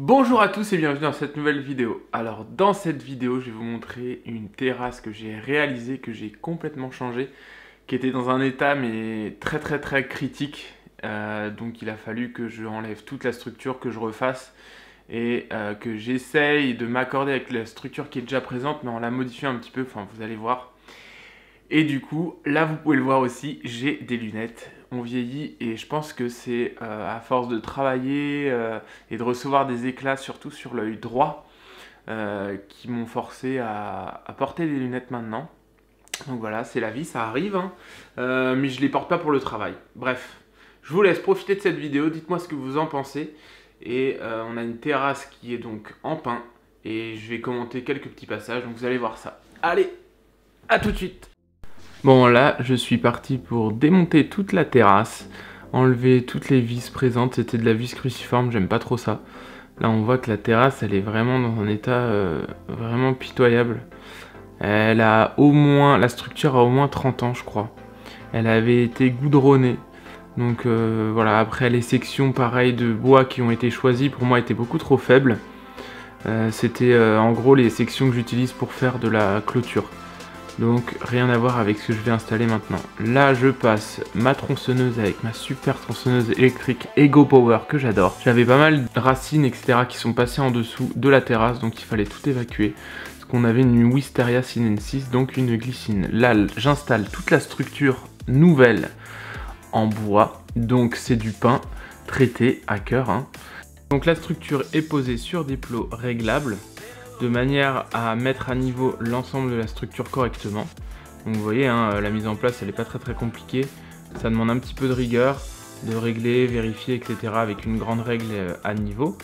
Bonjour à tous et bienvenue dans cette nouvelle vidéo. Alors dans cette vidéo je vais vous montrer une terrasse que j'ai réalisée, que j'ai complètement changée, qui était dans un état mais très critique. Donc il a fallu que je enlève toute la structure, que je refasse et que j'essaye de m'accorder avec la structure qui est déjà présente mais en la modifiant un petit peu, enfin vous allez voir. Et du coup, là vous pouvez le voir aussi, j'ai des lunettes. On vieillit et je pense que c'est à force de travailler et de recevoir des éclats, surtout sur l'œil droit, qui m'ont forcé à porter des lunettes maintenant. Donc voilà, c'est la vie, ça arrive, hein. Mais je ne les porte pas pour le travail. Bref, je vous laisse profiter de cette vidéo, dites-moi ce que vous en pensez. Et on a une terrasse qui est donc en pin et je vais commenter quelques petits passages, donc vous allez voir ça. Allez, à tout de suite. Bon là, je suis parti pour démonter toute la terrasse, enlever toutes les vis présentes, c'était de la vis cruciforme, j'aime pas trop ça. Là on voit que la terrasse, elle est vraiment dans un état vraiment pitoyable. Elle a au moins, la structure a au moins 30 ans je crois. Elle avait été goudronnée. Donc voilà, après les sections pareilles de bois qui ont été choisies, pour moi étaient beaucoup trop faibles. C'était en gros les sections que j'utilise pour faire de la clôture. Donc rien à voir avec ce que je vais installer maintenant. Là je passe ma tronçonneuse avec ma super tronçonneuse électrique Ego Power que j'adore. J'avais pas mal de racines etc qui sont passées en dessous de la terrasse, donc il fallait tout évacuer. Parce qu'on avait une Wisteria sinensis, donc une glycine. Là j'installe toute la structure nouvelle en bois, donc c'est du pin traité à cœur, hein. Donc la structure est posée sur des plots réglables, de manière à mettre à niveau l'ensemble de la structure correctement. Donc vous voyez, hein, la mise en place elle n'est pas très compliquée, ça demande un petit peu de rigueur, de régler, vérifier, etc. avec une grande règle à niveau.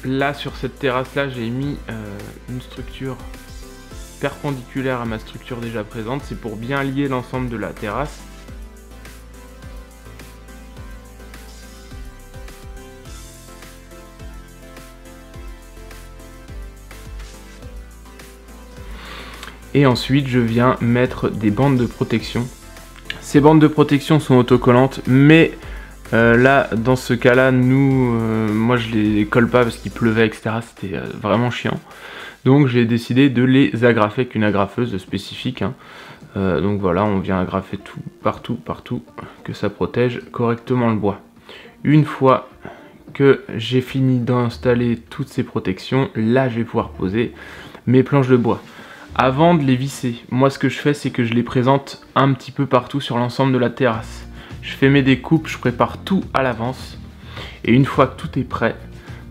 Là sur cette terrasse là j'ai mis une structure perpendiculaire à ma structure déjà présente, c'est pour bien lier l'ensemble de la terrasse. Et ensuite je viens mettre des bandes de protection. Ces bandes de protection sont autocollantes mais là dans ce cas là moi je les colle pas parce qu'il pleuvait etc, c'était vraiment chiant. Donc j'ai décidé de les agrafer avec une agrafeuse spécifique, hein. Donc voilà, on vient agrafer tout, partout, que ça protège correctement le bois. Une fois que j'ai fini d'installer toutes ces protections, là je vais pouvoir poser mes planches de bois. Avant de les visser, moi ce que je fais c'est que je les présente un petit peu partout sur l'ensemble de la terrasse. Je fais mes découpes, je prépare tout à l'avance. Et une fois que tout est prêt,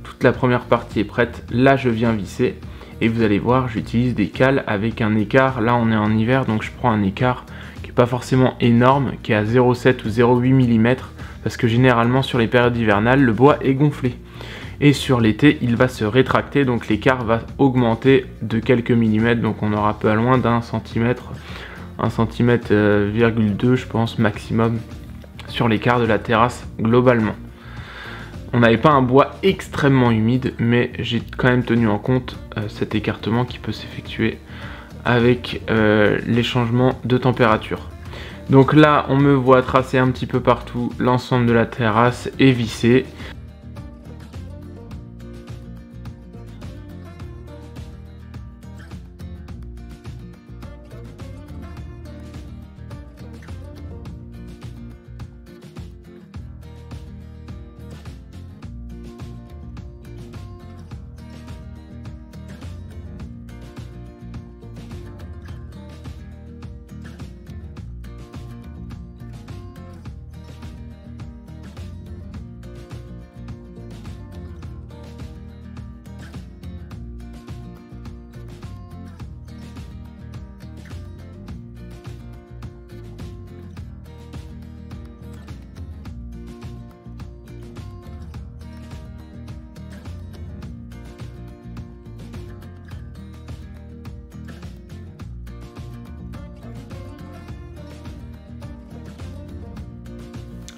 toute la première partie est prête, là je viens visser. Et vous allez voir, j'utilise des cales avec un écart. Là on est en hiver donc je prends un écart qui n'est pas forcément énorme, qui est à 0,7 ou 0,8 mm. Parce que généralement sur les périodes hivernales, le bois est gonflé. Et sur l'été, il va se rétracter, donc l'écart va augmenter de quelques millimètres. Donc on aura pas loin d'un centimètre, 1,2 cm je pense maximum sur l'écart de la terrasse globalement. On n'avait pas un bois extrêmement humide, mais j'ai quand même tenu en compte cet écartement qui peut s'effectuer avec les changements de température. Donc là, on me voit tracer un petit peu partout l'ensemble de la terrasse et visser.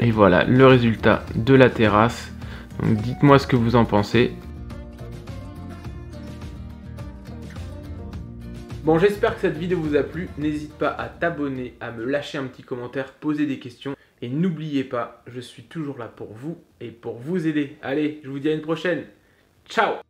Et voilà le résultat de la terrasse. Donc dites-moi ce que vous en pensez. Bon, j'espère que cette vidéo vous a plu. N'hésite pas à t'abonner, à me lâcher un petit commentaire, poser des questions. Et n'oubliez pas, je suis toujours là pour vous et pour vous aider. Allez, je vous dis à une prochaine. Ciao!